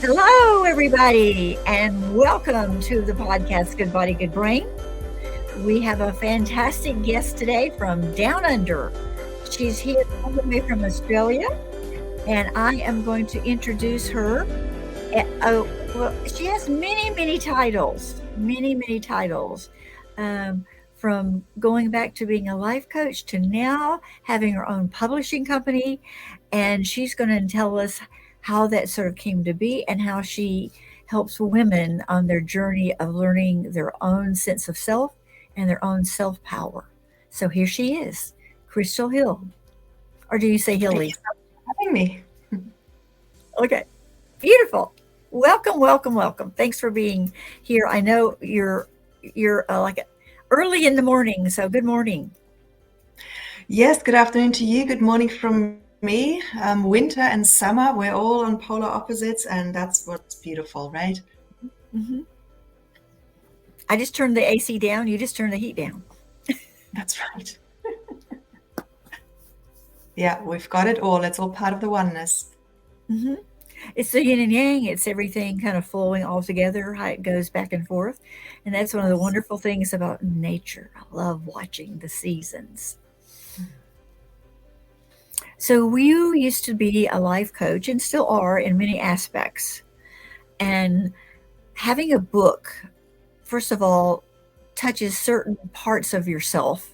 Hello, everybody, and welcome to the podcast Good Body, Good Brain. We have a fantastic guest today from down under. She's here all the way from Australia, and I am going to introduce her. She has many titles, many titles, from going back to being a life coach to now having her own publishing company, and she's going to tell us how that sort of came to be and how she helps women on their journey of learning their own sense of self and their own self power. So here she is, Krystal Hille. Or do you say Hille? Thank you for having me. Okay, beautiful. Welcome. Thanks for being here. I know you're like early in the morning, so good morning. Yes, good afternoon to you. Good morning from me. Winter and summer, we're all on polar opposites, and that's what's beautiful, right? Mm-hmm. I just turned the AC down. You just turned the heat down. That's right. Yeah, we've got it all. It's all part of the oneness. Mm-hmm. It's the yin and yang. It's everything kind of flowing all together, how it goes back and forth. And that's one of the wonderful things about nature. I love watching the seasons. So you used to be a life coach and still are in many aspects. And having a book, first of all, touches certain parts of yourself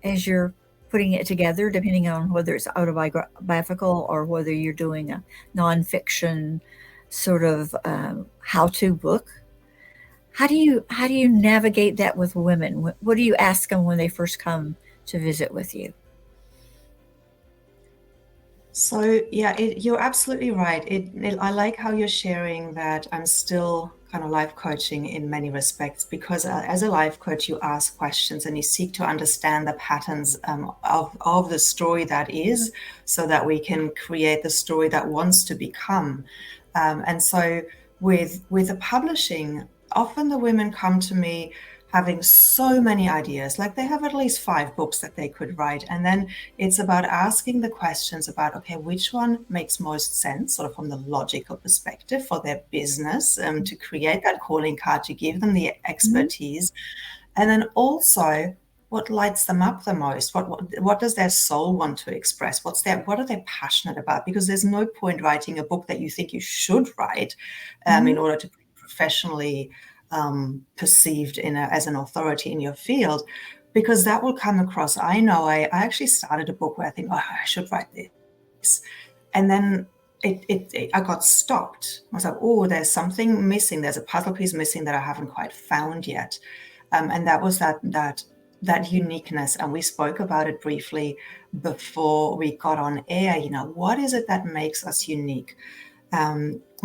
as you're putting it together, depending on whether it's autobiographical or whether you're doing a nonfiction sort of how-to book. How do you navigate that with women? What do you ask them when they first come to visit with you? So yeah, you're absolutely right. I like how you're sharing that I'm still kind of life coaching in many respects, because as a life coach, you ask questions and you seek to understand the patterns of the story that is, so that we can create the story that wants to become. And so with the publishing, often the women come to me having so many ideas, like they have at least 5 books that they could write. And then it's about asking the questions about, okay, which one makes most sense, sort of from the logical perspective for their business, to create that calling card, to give them the expertise. Mm-hmm. And then also, what lights them up the most? What does their soul want to express? What are they passionate about? Because there's no point writing a book that you think you should write in order to be professionally perceived as an authority in your field, because that will come across. I know I actually started a book where I think, I should write this. And then I got stopped. I was like, there's something missing. There's a puzzle piece missing that I haven't quite found yet. And that was that uniqueness. And we spoke about it briefly before we got on air. What is it that makes us unique?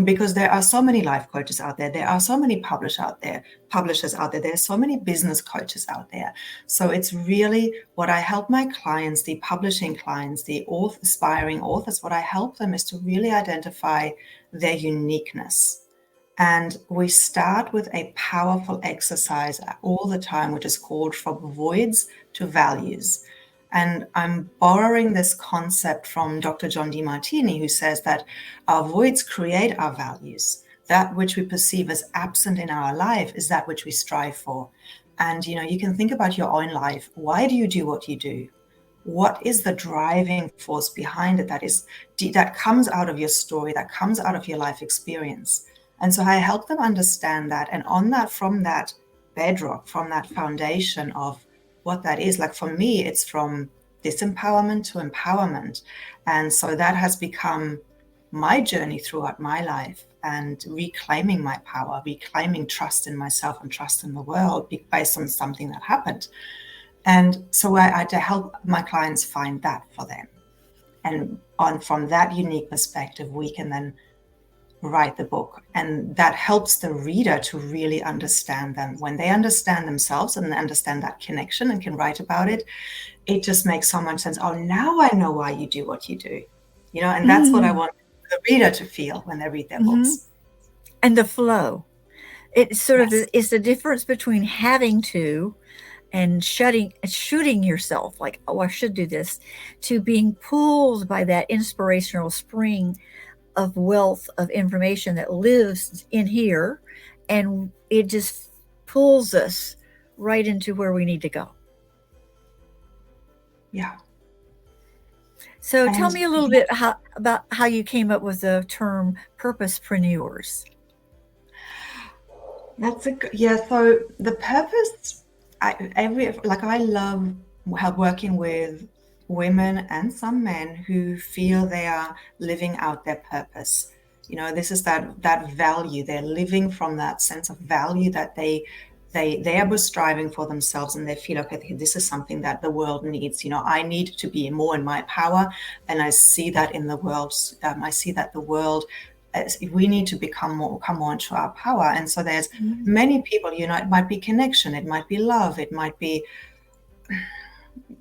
Because there are so many life coaches out there. There are so many publishers out there. There's so many business coaches out there. So it's really what I help my clients, the publishing clients, the aspiring authors, what I help them is to really identify their uniqueness. And we start with a powerful exercise all the time, which is called From Voids to Values. And I'm borrowing this concept from Dr. John Demartini, who says that our voids create our values. That which we perceive as absent in our life is that which we strive for. And, you can think about your own life. Why do you do what you do? What is the driving force behind it that comes out of your story, that comes out of your life experience? And so I help them understand that. And from that bedrock, from that foundation of what that is, like for me, it's from disempowerment to empowerment. And so that has become my journey throughout my life, and reclaiming my power, reclaiming trust in myself and trust in the world based on something that happened. And so I to help my clients find that for them. And from that unique perspective, we can then write the book, and that helps the reader to really understand them. When they understand themselves and understand that connection and can write about it, it just makes so much sense. Now I know why you do what you do, and that's what I want the reader to feel when they read their books. And the flow, it sort of is the difference between having to and shooting yourself like, I should do this, to being pulled by that inspirational spring of wealth of information that lives in here, and it just pulls us right into where we need to go. Yeah. So tell me a little bit about how you came up with the term purposepreneurs. So the purpose, I love working with women and some men who feel they are living out their purpose. This is that value. They're living from that sense of value that they are striving for themselves, and they feel, okay, this is something that the world needs. I need to be more in my power, and I see that in the world. I see that the world, we need to come more into our power. And so there's many people, it might be connection, it might be love, it might be,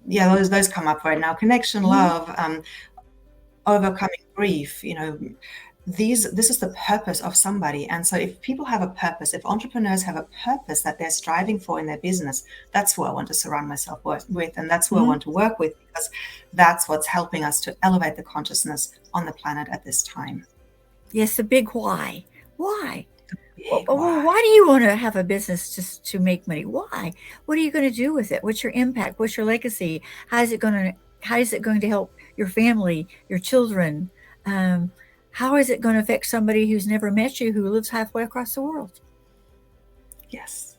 those come up right now: connection, love, overcoming grief. This is the purpose of somebody. And so if people have a purpose, if entrepreneurs have a purpose that they're striving for in their business, that's who I want to surround myself with, and that's who I want to work with, because that's what's helping us to elevate the consciousness on the planet at this time. Yes, the big why. Why? Why do you want to have a business just to make money? Why? What are you going to do with it? What's your impact? What's your legacy? How is it going to help your family, your children? How is it going to affect somebody who's never met you, who lives halfway across the world? Yes.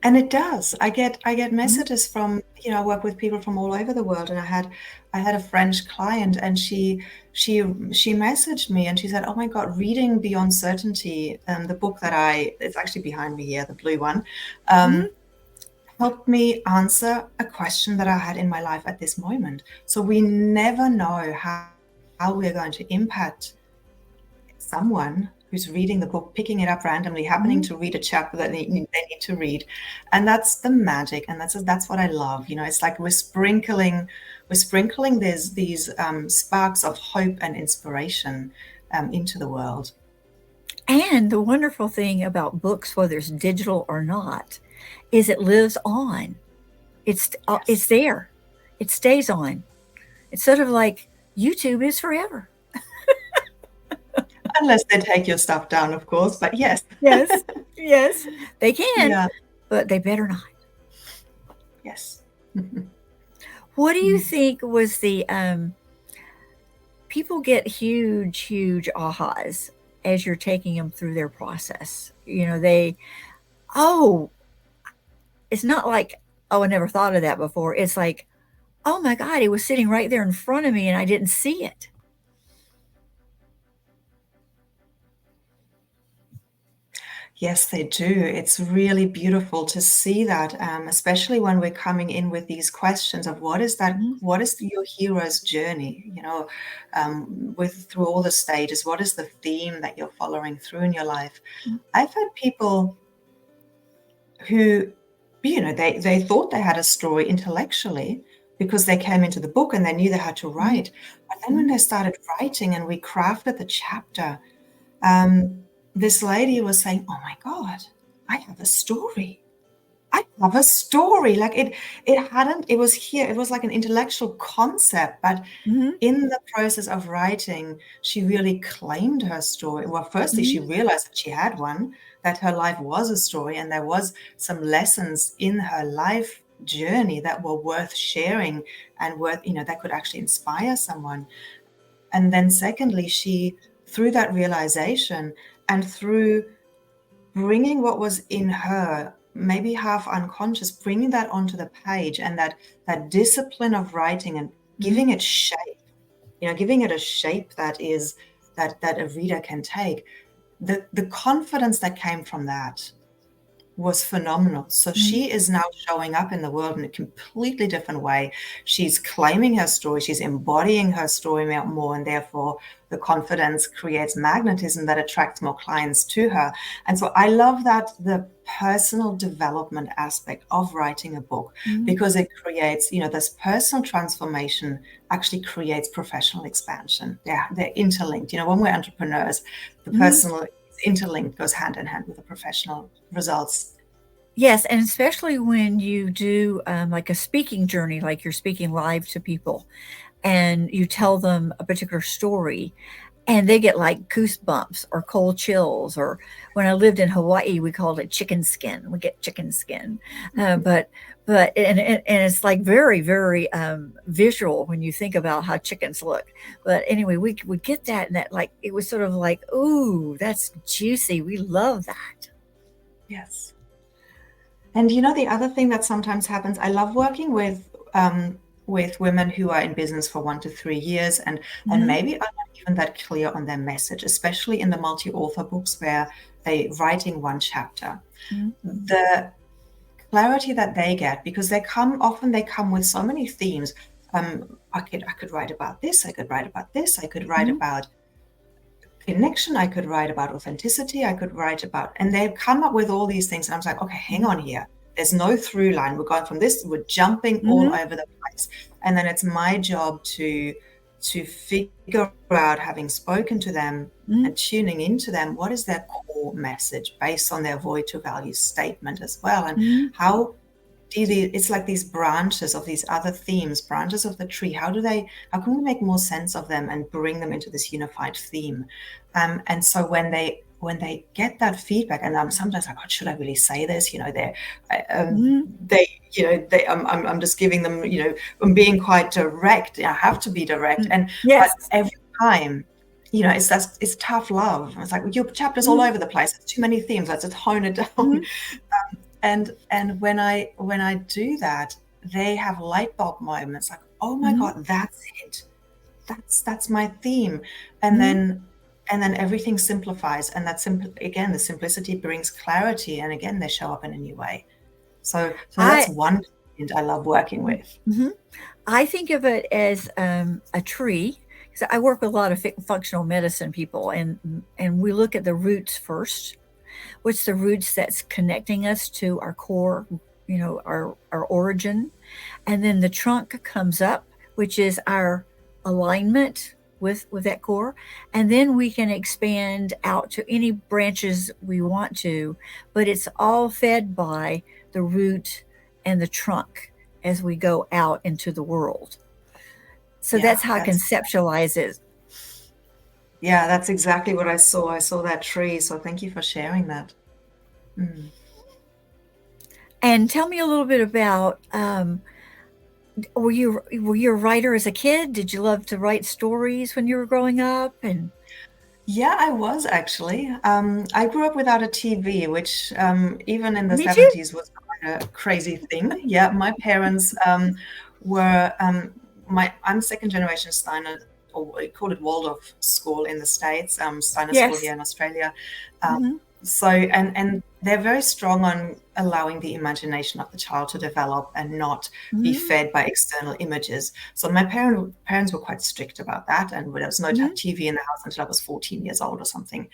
And it does. I get messages from, I work with people from all over the world, and I had a French client, and she messaged me and she said, "Oh my God, reading Beyond Certainty, the book it's actually behind me here, the blue one, helped me answer a question that I had in my life at this moment." So we never know how we're going to impact someone who's reading the book, picking it up randomly, happening to read a chapter that they need to read. And that's the magic. And that's what I love. It's like we're sprinkling these sparks of hope and inspiration into the world. And the wonderful thing about books, whether it's digital or not, is it lives on. It's there. It stays on. It's sort of like YouTube is forever. Unless they take your stuff down, of course, but yes. Yes, they can, but they better not. Yes. What do you think was the, people get huge ahas as you're taking them through their process. It's not like, oh, I never thought of that before. It's like, oh my God, it was sitting right there in front of me and I didn't see it. Yes, they do. It's really beautiful to see that, especially when we're coming in with these questions of what is that, what is your hero's journey, through all the stages, what is the theme that you're following through in your life? I've had people who, they thought they had a story intellectually because they came into the book and they knew they had to write. But then when they started writing and we crafted the chapter, this lady was saying, "Oh my God, I have a story. I have a story." Like it was here. It was like an intellectual concept, but in the process of writing, she really claimed her story. Well, firstly, she realized that she had one, that her life was a story, and there was some lessons in her life journey that were worth sharing and that could actually inspire someone. And then secondly, she, through that realization and through bringing what was in her, maybe half unconscious, bringing that onto the page, and that discipline of writing and giving it shape, giving it a shape that a reader can take, the confidence that came from that was phenomenal. So she is now showing up in the world in a completely different way. She's claiming her story. She's embodying her story more, and therefore the confidence creates magnetism that attracts more clients to her. And so I love that the personal development aspect of writing a book, because it creates, this personal transformation actually creates professional expansion. They're interlinked. When we're entrepreneurs, the personal interlinked, goes hand in hand with the professional results. Yes, and especially when you do like a speaking journey, like you're speaking live to people and you tell them a particular story, and they get like goosebumps or cold chills. Or when I lived in Hawaii, we called it chicken skin. We get chicken skin, but and it's like very very visual when you think about how chickens look. But anyway, we would get that, and that like it was sort of like, ooh, that's juicy. We love that. Yes. And you know, the other thing that sometimes happens, I love working with women who are in business for 1 to 3 years and maybe are not even that clear on their message, especially in the multi-author books where they're writing one chapter. The clarity that they get, because they come with so many themes. I could write about this, I could write about this, I could write about connection, I could write about authenticity, I could write about, and they come up with all these things. And I was like, okay, hang on here. There's no through line. We're going from this, we're jumping all over the place. And then it's my job to figure out, having spoken to them and tuning into them, what is their core message based on their void to value statement as well. And how it's like these branches of these other themes, branches of the tree. How can we make more sense of them and bring them into this unified theme? And so when they get that feedback, and I'm sometimes like, oh, should I really say this? You know, I'm just giving them, you know, I'm being quite direct. I have to be direct. And yes. But every time, you know, it's tough love. It's like, well, your chapter's all over the place. It's too many themes. Let's just hone it down. And when I do that, they have light bulb moments like, oh my God, that's it. That's my theme. And then everything simplifies. And again, the simplicity brings clarity. And again, they show up in a new way. So that's one client I love working with. I think of it as a tree. So I work with a lot of functional medicine people, and we look at the roots first. What's the roots that's connecting us to our core, you know, our origin. And then the trunk comes up, which is our alignment with that core. And then we can expand out to any branches we want to, but it's all fed by the root and the trunk as we go out into the world. So that's how I conceptualize it. Yeah, that's exactly what I saw. I saw that tree. So thank you for sharing that. And tell me a little bit about, were you a writer as a kid? Did you love to write stories when you were growing up? And yeah, I was actually. I grew up without a TV, which even in the Me 70s was quite a crazy thing. Yeah, my parents were, I'm second generation Steiner, or we call it Waldorf school in the States, Steiner school here in Australia. So, and they're very strong on allowing the imagination of the child to develop and not be fed by external images. So my parents were quite strict about that. And there was no TV in the house until I was 14 years old or something.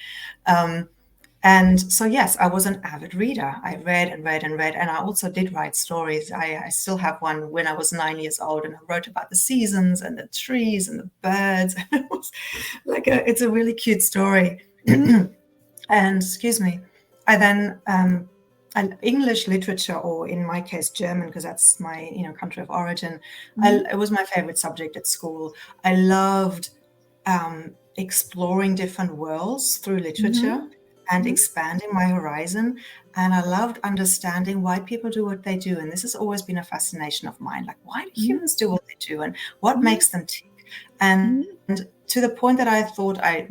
And so, yes, I was an avid reader. I read and read and read. And I also did write stories. I still have one when I was 9 years old, and I wrote about the seasons and the trees and the birds. It was like it's a really cute story. And excuse me, I then English literature, or in my case German, because that's my country of origin. It was my favorite subject at school. I loved exploring different worlds through literature and expanding my horizon. And I loved understanding why people do what they do. And this has always been a fascination of mine. Like, why do humans do what they do, and what makes them tick? And to the point that I thought I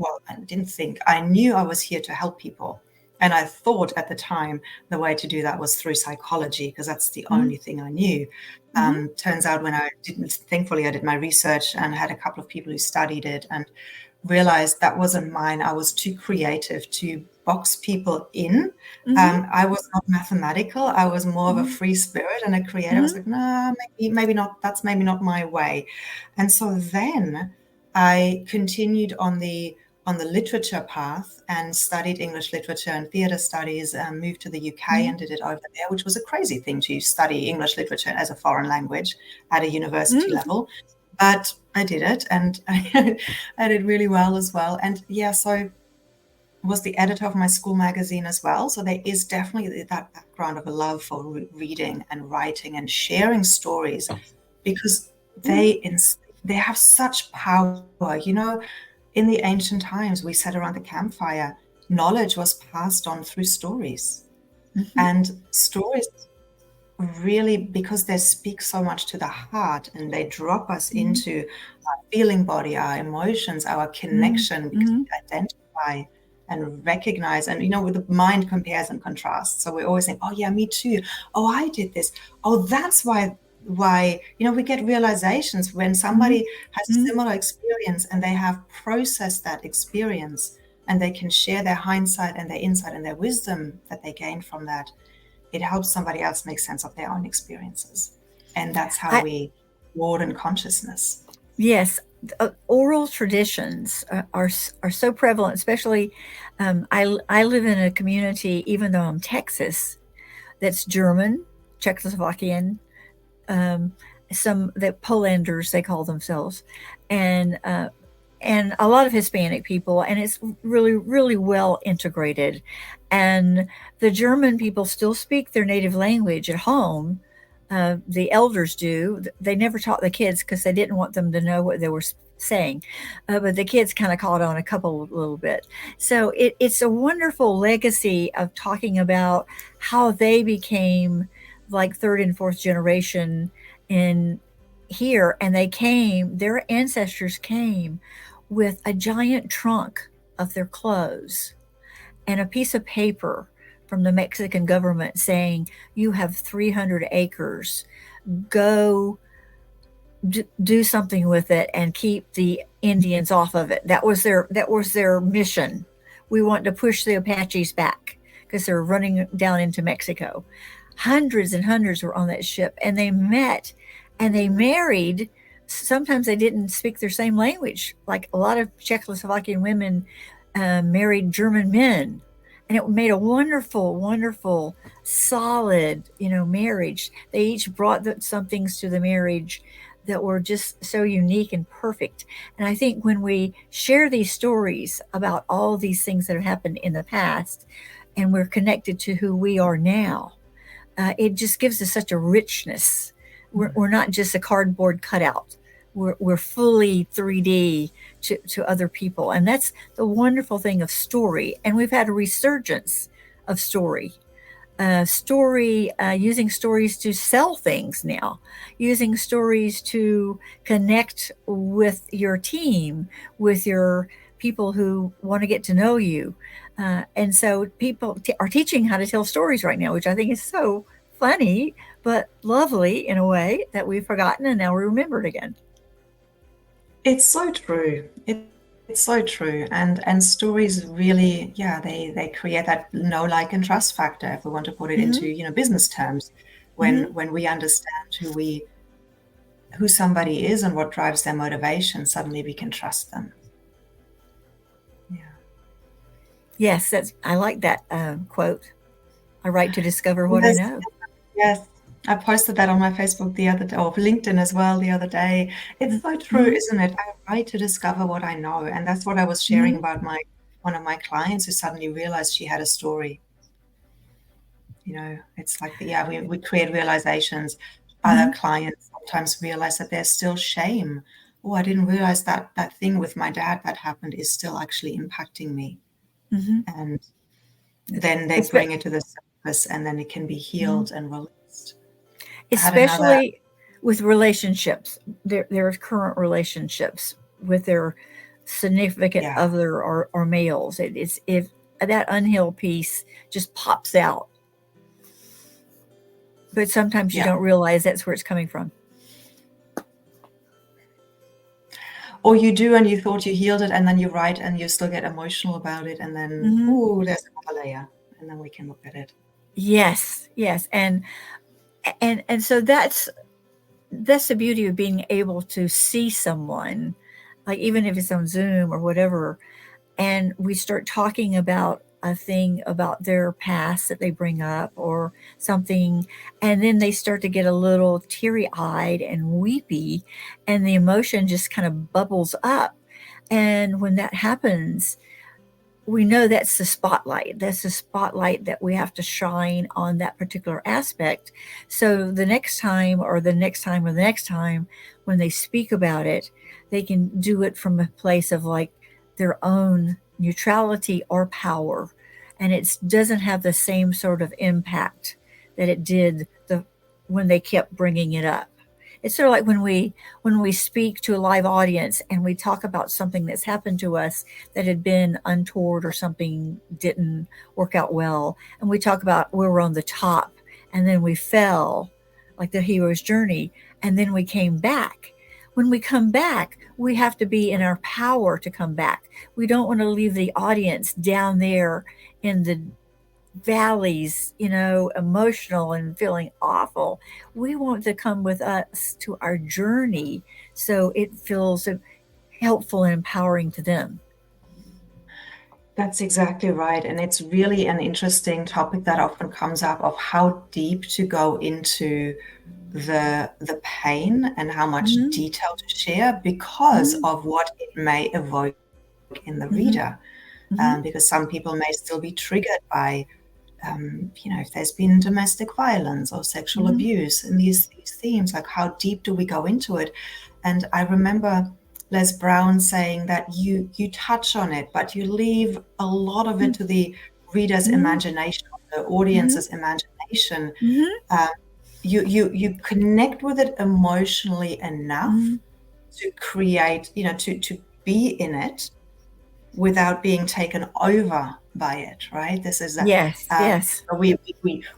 didn't think, I knew I was here to help people. And I thought at the time the way to do that was through psychology, because that's the only thing I knew. Turns out thankfully I did my research and had a couple of people who studied it and realized that wasn't mine. I was too creative to box people in. I was not mathematical. I was more of a free spirit and a creator. I was like, no, maybe not. That's maybe not my way. And so then I continued on the literature path and studied English literature and theatre studies, and moved to the UK and did it over there, which was a crazy thing to study English literature as a foreign language at a university level. But I did it, and I did really well as well. And yeah, so I was the editor of my school magazine as well. So there is definitely that background of a love for reading and writing and sharing stories, because they have such power. in the ancient times, we sat around the campfire. Knowledge was passed on through stories. Mm-hmm. And stories really, because they speak so much to the heart and they drop us into our feeling body, our emotions, our connection, because we identify and recognize. And, with the mind compares and contrasts. So we always think, oh, yeah, me too. Oh, I did this. Oh, that's why, we get realizations when somebody has a similar experience and they have processed that experience and they can share their hindsight and their insight and their wisdom that they gain from that. It helps somebody else make sense of their own experiences. And that's how we broaden consciousness. Yes. Oral traditions are so prevalent, especially I live in a community, even though I'm Texas, that's German, Czechoslovakian, some the Polanders, they call themselves, and a lot of Hispanic people, and it's really, really well integrated. And the German people still speak their native language at home. The elders do. They never taught the kids because they didn't want them to know what they were saying. But the kids kind of caught on a little bit. So it's a wonderful legacy of talking about how they became like third and fourth generation in here. And their ancestors came with a giant trunk of their clothes and a piece of paper from the Mexican government saying, you have 300 acres, go do something with it and keep the Indians off of it. That was their mission. We want to push the Apaches back because they're running down into Mexico. Hundreds and hundreds were on that ship, and they met and they married. Sometimes they didn't speak their same language. Like a lot of Czechoslovakian women married German men, and it made a wonderful, wonderful, solid, marriage. They each brought some things to the marriage that were just so unique and perfect. And I think when we share these stories about all these things that have happened in the past, and we're connected to who we are now, it just gives us such a richness. We're not just a cardboard cutout. We're fully 3D to other people. And that's the wonderful thing of story. And we've had a resurgence of story. Using stories to sell things now, using stories to connect with your team, with your people who want to get to know you. And so people are teaching how to tell stories right now, which I think is so funny, but lovely in a way that we've forgotten and now we remember it again. It's so true. It's so true. And stories really, they create that know, like, and trust factor, if we want to put it into, business terms. When we understand who somebody is and what drives their motivation, suddenly we can trust them. Yeah. Yes, I like that quote. I write to discover what I know. Yes. I posted that on my Facebook the other day, or LinkedIn as well the other day. It's so true, isn't it? I write to discover what I know. And that's what I was sharing about one of my clients who suddenly realized she had a story. It's like, we create realizations. Other clients sometimes realize that there's still shame. Oh, I didn't realize that thing with my dad that happened is still actually impacting me. And then they bring it to the surface, and then it can be healed and released. Especially with relationships, their current relationships with their significant other or males. It's if that unhealed piece just pops out. But sometimes you don't realize that's where it's coming from. Or you do, and you thought you healed it, and then you write and you still get emotional about it, and then, there's another layer, and then we can look at it. Yes. And so that's the beauty of being able to see someone, like even if it's on Zoom or whatever, and we start talking about a thing about their past that they bring up or something, and then they start to get a little teary-eyed and weepy, and the emotion just kind of bubbles up. And when that happens, we know that's the spotlight. That's the spotlight that we have to shine on that particular aspect. So the next time or the next time or the next time when they speak about it, they can do it from a place of like their own neutrality or power, and it doesn't have the same sort of impact that it did when they kept bringing it up. It's sort of like when we speak to a live audience and we talk about something that's happened to us that had been untoward or something didn't work out well, and we talk about where we're on the top and then we fell, like the hero's journey, and then we came back. When we come back, we have to be in our power to come back. We don't want to leave the audience down there in the valleys, emotional and feeling awful. We want to come with us to our journey so it feels helpful and empowering to them. That's exactly right. And it's really an interesting topic that often comes up, of how deep to go into the pain and how much Mm-hmm. detail to share, because Mm-hmm. of what it may evoke in the Mm-hmm. reader. Mm-hmm. Because some people may still be triggered by if there's been domestic violence or sexual Mm-hmm. abuse, and these themes, like how deep do we go into it? And I remember Les Brown saying that you touch on it, but you leave a lot of it to the reader's Mm-hmm. imagination, the audience's imagination. Mm-hmm. You connect with it emotionally enough to create, to be in it without being taken over by it, right? This is that Yes, yes.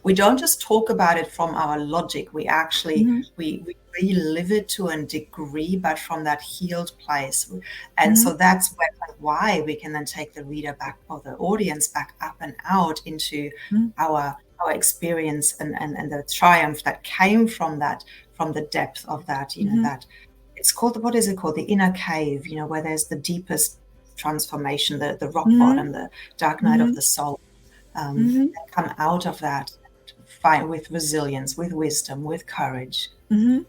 we don't just talk about it from our logic. We actually Mm-hmm. we relive it to a degree, but from that healed place. And Mm-hmm. so that's why we can then take the reader back, or the audience back, up and out into our experience, and the triumph that came from that, from the depth of that, that it's called, what is it called, the inner cave, where there's the deepest transformation, the rock Mm-hmm. bottom, the dark night of Mm-hmm. the soul, Mm-hmm. come out of that, fight with resilience, with wisdom, with courage. Mm-hmm.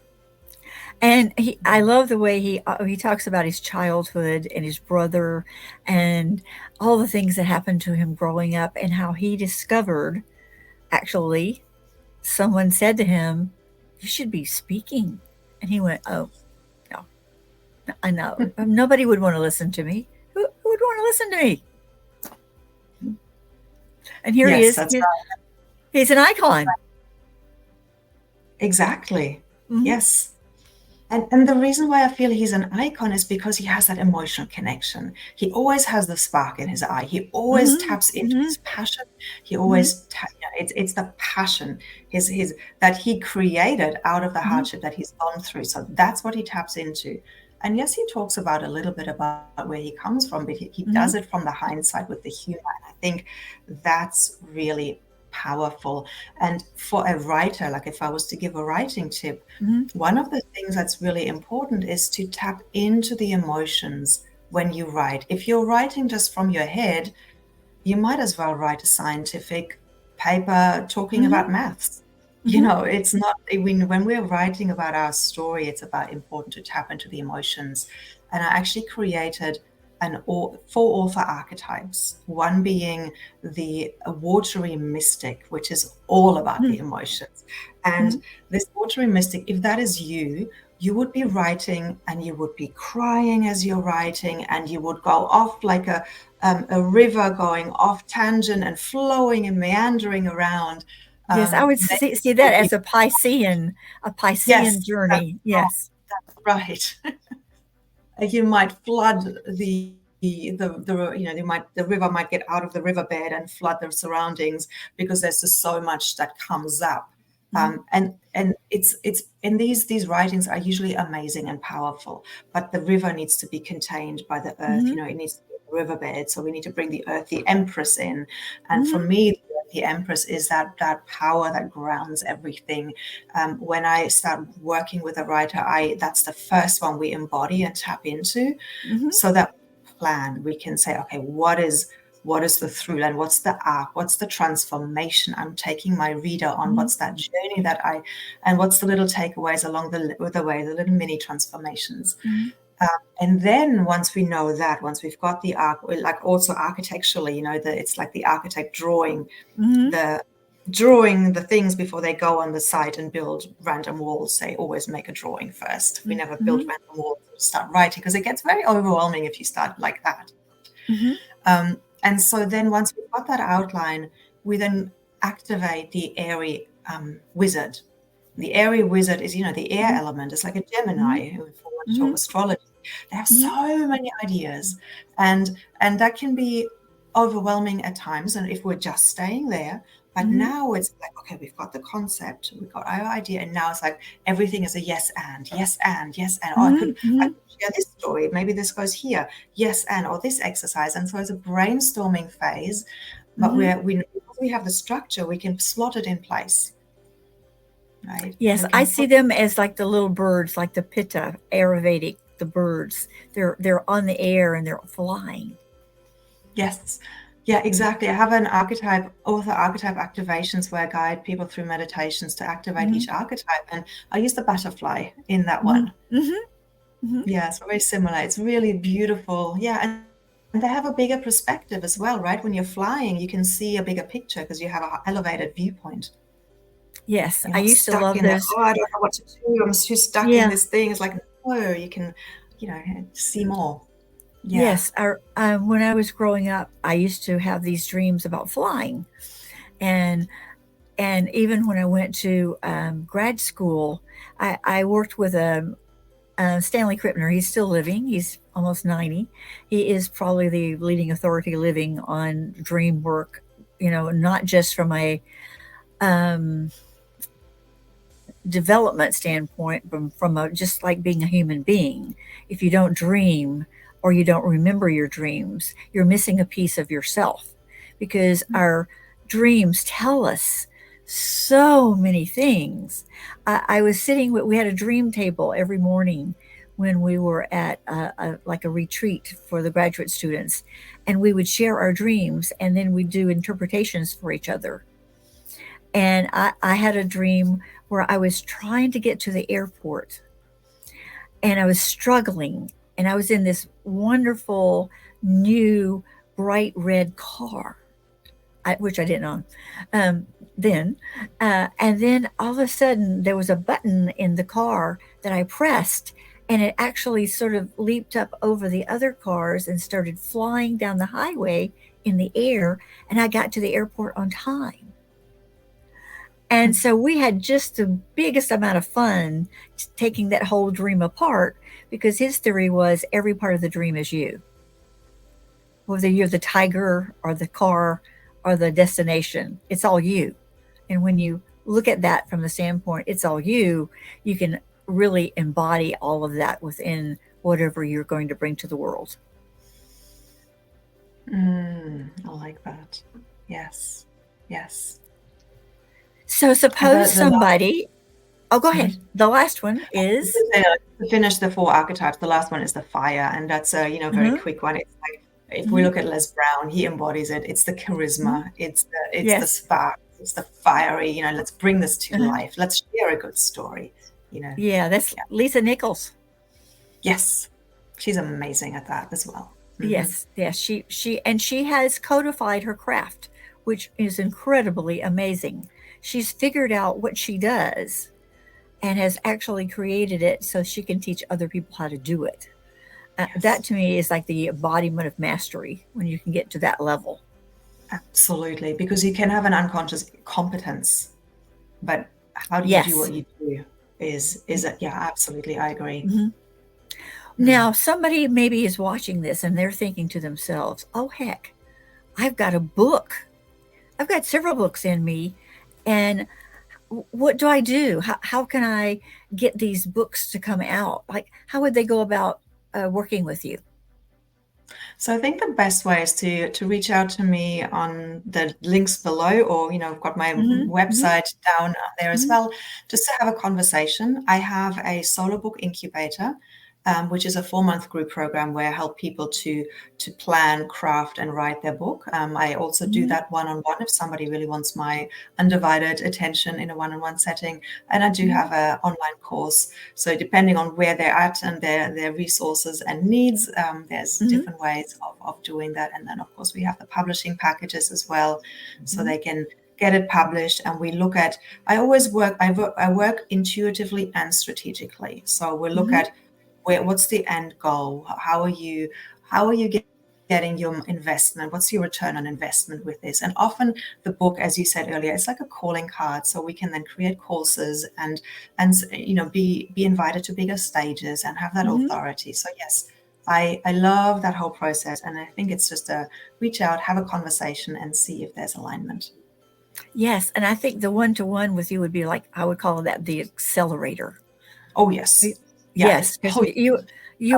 And I love the way he talks about his childhood and his brother and all the things that happened to him growing up, and how he discovered, actually, someone said to him, "You should be speaking," and he went, "Oh, no, I know nobody would want to listen to me. Who would want to listen to me?" And here he Yes, is. that's right. He's an icon. Exactly. Mm-hmm. Yes. And the reason why I feel he's an icon is because he has that emotional connection. He always has the spark in his eye. He always Mm-hmm. taps into Mm-hmm. his passion. He Mm-hmm. always it's the passion, his that he created out of the Mm-hmm. hardship that he's gone through. So that's what he taps into. And yes, he talks about a little bit about where he comes from, but he Mm-hmm. does it from the hindsight with the humor. And I think that's really powerful. And for a writer, like if I was to give a writing tip, Mm-hmm. one of the things that's really important is to tap into the emotions when you write. If you're writing just from your head, you might as well write a scientific paper talking Mm-hmm. about maths. Mm-hmm. It's not, when we're writing about our story, it's about important to tap into the emotions. And I actually created four author archetypes, one being the watery mystic, which is all about the emotions. And this watery mystic, if that is you, you would be writing and you would be crying as you're writing, and you would go off like a river, going off tangent and flowing and meandering around. Yes, I would Then see you'll that be, as a Piscean yes, journey. Yes. that's right. You might flood the river might get out of the riverbed and flood the surroundings, because there's just so much that comes up. And it's and these writings are usually amazing and powerful, but the river needs to be contained by the earth. Mm-hmm. It needs to be a riverbed, so we need to bring the earth, the empress, in. And for Mm-hmm. me, the empress is that power that grounds everything. When I start working with a writer, that's the first one we embody and tap into, Mm-hmm. so that we can say, okay, what is the through line? What's the arc? What's the transformation I'm taking my reader on? Mm-hmm. What's that journey and what's the little takeaways along the way, the little mini transformations? Mm-hmm. And then once we know that, once we've got the arc, like also architecturally, it's like the architect drawing the things before they go on the site and build random walls. They always make a drawing first. We never build Mm-hmm. random walls to start writing, because it gets very overwhelming if you start like that. And so then once we've got that outline, we then activate the airy wizard. The airy wizard is, the air element. It's like a Gemini, who if we want to talk astrology. They have so many ideas, and that can be overwhelming at times. And if we're just staying there, but now it's like, okay, we've got the concept, we've got our idea, and now it's like everything is a yes and, yes and, yes and. Oh, I could share this story. Maybe this goes here. Yes and, or this exercise. And so it's a brainstorming phase, but because we have the structure, we can slot it in place. Right. Yes, I see them as like the little birds, like the Pitta, Ayurvedic, the birds. They're on the air and they're flying. Yes. Yeah, exactly. I have an author-archetype activations where I guide people through meditations to activate each archetype. And I use the butterfly in that one. Yeah, it's very similar. It's really beautiful. Yeah. And they have a bigger perspective as well, right? When you're flying, you can see a bigger picture because you have an elevated viewpoint. Yes, I used to love those. Oh, I don't know what to do. I'm too stuck in this thing. It's like, no, you can, see more. Yeah. Yes, when I was growing up, I used to have these dreams about flying, and even when I went to grad school, I worked with Stanley Krippner. He's still living. He's almost 90. He is probably the leading authority living on dream work. Not just from a development standpoint, from just like being a human being. If you don't dream or you don't remember your dreams, you're missing a piece of yourself, because our dreams tell us so many things. I was we had a dream table every morning when we were at a retreat for the graduate students, and we would share our dreams, and then we'd do interpretations for each other. And I had a dream where I was trying to get to the airport, and I was struggling, and I was in this wonderful new bright red car, which I didn't own then. And then all of a sudden there was a button in the car that I pressed, and it actually sort of leaped up over the other cars and started flying down the highway in the air, and I got to the airport on time. And so we had just the biggest amount of fun taking that whole dream apart, because his theory was every part of the dream is you. Whether you're the tiger or the car or the destination, it's all you. And when you look at that from the standpoint, it's all you, you can really embody all of that within whatever you're going to bring to the world. I like that. Yes. Yes. So suppose somebody... Oh, go ahead. The last one is... To finish the 4 archetypes, the last one is the fire. And that's a very quick one. It's like, if we look at Les Brown, he embodies it. It's the charisma. It's the spark. It's the fiery, let's bring this to life. Let's share a good story, Yeah, that's Lisa Nichols. Yes. She's amazing at that as well. Yes. She has codified her craft, which is incredibly amazing. She's figured out what she does and has actually created it so she can teach other people how to do it. That to me is like the embodiment of mastery, when you can get to that level. Absolutely, because you can have an unconscious competence, but how do you do what you do is it? Yeah, absolutely. I agree. Now, somebody maybe is watching this and they're thinking to themselves, oh, heck, I've got a book. I've got several books in me. And what do I do? How can I get these books to come out? Like, how would they go about working with you? So I think the best way is to reach out to me on the links below, or, I've got my website down there as well, just to have a conversation. I have a solo book incubator, which is a 4-month group program where I help people to plan, craft, and write their book. I also do that one-on-one if somebody really wants my undivided attention in a one-on-one setting. And I do have an online course. So depending on where they're at and their resources and needs, there's different ways of doing that. And then, of course, we have the publishing packages as well, so they can get it published. And we look at, I work intuitively and strategically. So we'll look at what's the end goal? How are you getting getting your investment? What's your return on investment with this? And often the book, as you said earlier, it's like a calling card. So we can then create courses and be invited to bigger stages and have that authority. So yes, I love that whole process. And I think it's just a reach out, have a conversation and see if there's alignment. Yes. And I think the one-to-one with you would be like, I would call that the accelerator. Oh, yes. Yes, because you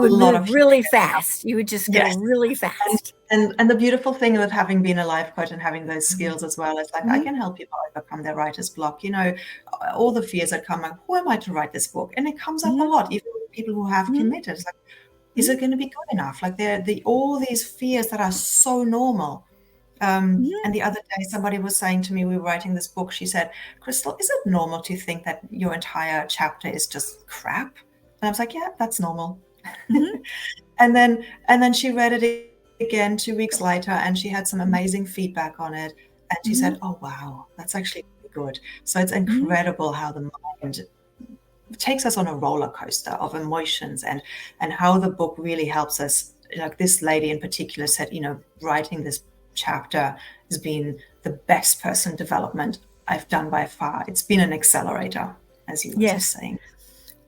would move really fast. You would just go really fast. And the beautiful thing with having been a life coach and having those skills as well is like I can help people overcome their writer's block. All the fears that come up, who am I to write this book? And it comes up a lot, even with people who have committed. It's like, is it going to be good enough? Like all these fears that are so normal. And the other day somebody was saying to me, we were writing this book, she said, Krystal, is it normal to think that your entire chapter is just crap? And I was like, yeah, that's normal. And then she read it again 2 weeks later and she had some amazing feedback on it. And she said, oh, wow, that's actually really good. So it's incredible how the mind takes us on a roller coaster of emotions and how the book really helps us. Like this lady in particular said, writing this chapter has been the best person development I've done by far. It's been an accelerator, as you were just saying.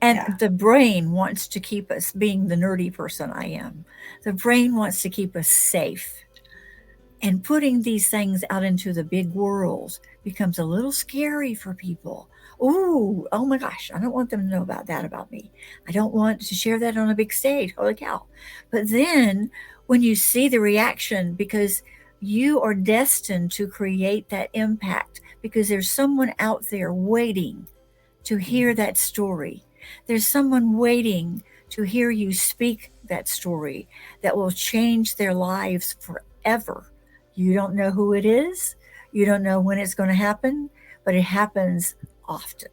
And the brain wants to keep us, being the nerdy person I am, the brain wants to keep us safe. And putting these things out into the big world becomes a little scary for people. Oh my gosh, I don't want them to know about that about me. I don't want to share that on a big stage. Holy cow. But then when you see the reaction, because you are destined to create that impact, because there's someone out there waiting to hear that story. There's someone waiting to hear you speak that story that will change their lives forever. You don't know who it is. You don't know when it's going to happen, but it happens often.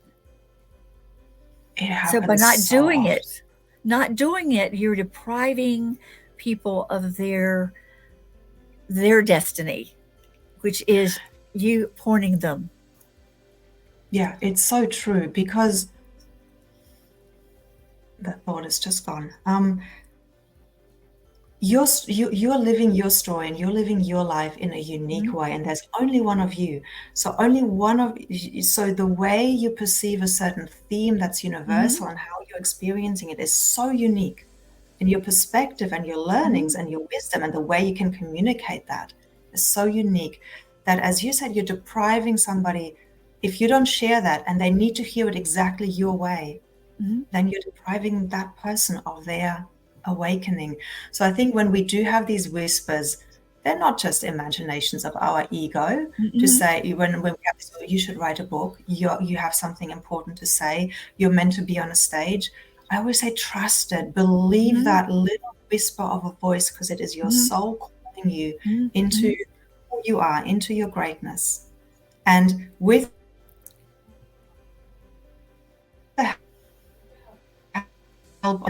So by not doing it, you're depriving people of their destiny, which is you pointing them. Yeah, it's so true, because that thought is just gone. You're living your story and you're living your life in a unique way, and there's only one of you. So the way you perceive a certain theme that's universal and how you're experiencing it is so unique. And your perspective and your learnings and your wisdom and the way you can communicate that is so unique that, as you said, you're depriving somebody. If you don't share that and they need to hear it exactly your way, then you're depriving that person of their awakening. So I think when we do have these whispers, they're not just imaginations of our ego to say, when we have this, you should write a book, you have something important to say, you're meant to be on a stage. I always say, trust it, believe that little whisper of a voice, because it is your soul calling you into who you are, into your greatness. And with the help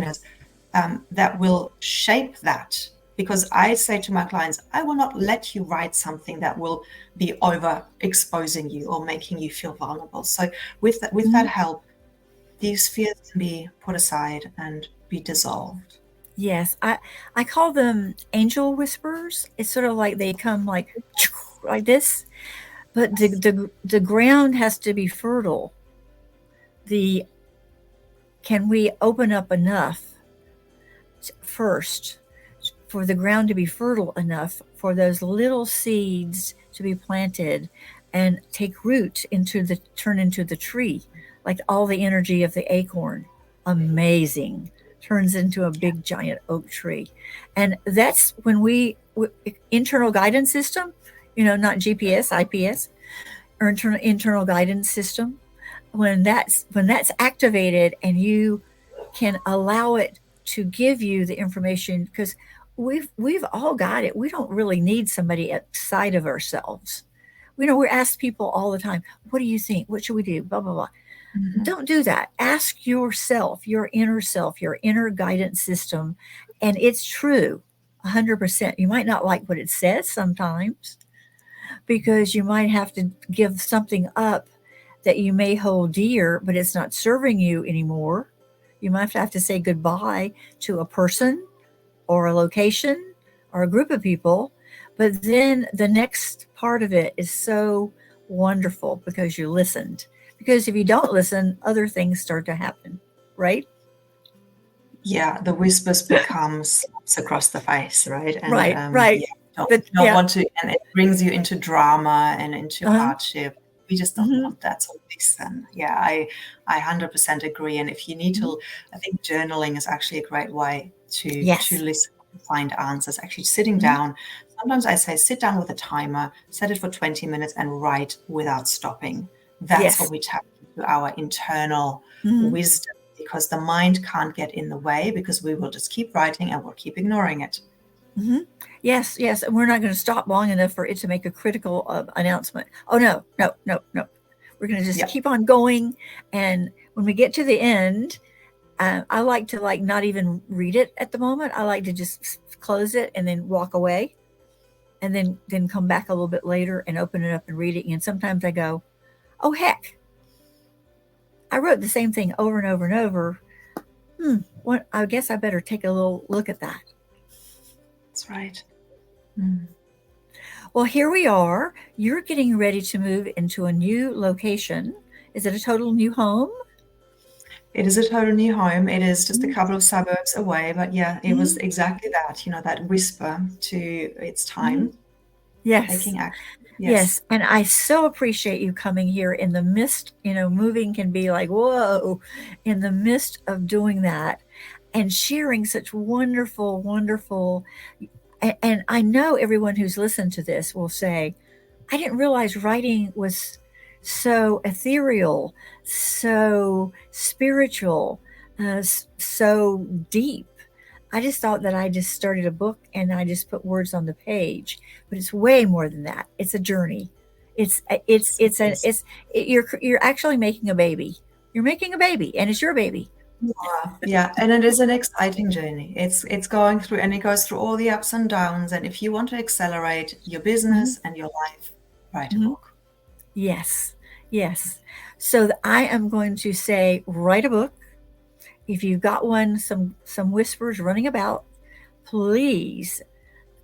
that will shape that, because I say to my clients, I will not let you write something that will be over exposing you or making you feel vulnerable. So with that help, these fears can be put aside and be dissolved. Yes, I call them angel whispers. It's sort of like they come like this, but the ground has to be fertile. Can we open up enough first for the ground to be fertile enough for those little seeds to be planted and take root turn into the tree, like all the energy of the acorn. Amazing. Turns into a big giant oak tree. And that's when internal guidance system, not GPS, IPS, or internal guidance system, when that's activated and you can allow it to give you the information, because we've all got it. We don't really need somebody outside of ourselves. We're asked people all the time, what do you think? What should we do? Blah, blah, blah. Don't do that. Ask yourself, your inner self, your inner guidance system. And it's true, 100%. You might not like what it says sometimes, because you might have to give something up that you may hold dear, but it's not serving you anymore. You might have to say goodbye to a person or a location or a group of people, but then the next part of it is so wonderful because you listened. Because if you don't listen, other things start to happen, right? Yeah, the whispers become slaps across the face, right? And Right, right. don't Yeah. want to, and it brings you into drama and into Uh-huh. hardship. We just don't Mm-hmm. want that. So listen. Yeah, I 100% agree. And if you need Mm-hmm. to, I think journaling is actually a great way to Yes. listen, find answers. Actually sitting Mm-hmm. down. Sometimes I say sit down with a timer, set it for 20 minutes, and write without stopping. That's what Yes. we tap into, our internal Mm-hmm. wisdom, because the mind can't get in the way, because we will just keep writing and we'll keep ignoring it. Mm-hmm. Yes, yes. And we're not going to stop long enough for it to make a critical announcement. Oh, no, no, no, no. We're going to just keep on going. And when we get to the end, I like to not even read it at the moment. I like to just close it and then walk away, and then come back a little bit later and open it up and read it. And sometimes I go, oh, heck, I wrote the same thing over and over and over. What? I guess I better take a little look at that. That's right. Well, here we are. You're getting ready to move into a new location. Is it a total new home? It is a total new home. It is just a couple of suburbs away, but yeah, it was Mm-hmm. exactly that, that whisper to it's time, Yes. taking action. Yes. And I so appreciate you coming here in the midst. Moving can be like, whoa, in the midst of doing that and sharing such wonderful, wonderful. And I know everyone who's listened to this will say, I didn't realize writing was so ethereal, so spiritual, so deep. I just thought that I just started a book and I just put words on the page, but it's way more than that. It's a journey. You're actually making a baby. You're making a baby, and it's your baby. Yeah, and it is an exciting journey. It's going through, and it goes through all the ups and downs. And if you want to accelerate your business and your life, write a book. Yes, yes. So I am going to say, write a book. If you've got one, some whispers running about, please,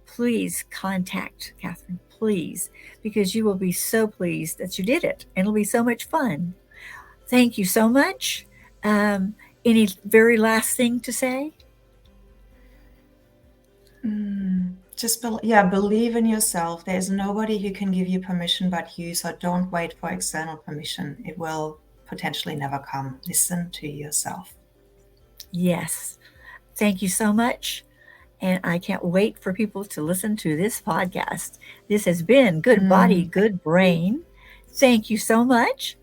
please contact Catherine, please, because you will be so pleased that you did it, and it'll be so much fun. Thank you so much. Any very last thing to say? Just believe in yourself. There's nobody who can give you permission but you, so don't wait for external permission. It will potentially never come. Listen to yourself. Yes. Thank you so much. And I can't wait for people to listen to this podcast. This has been Good Body, Good Brain. Thank you so much.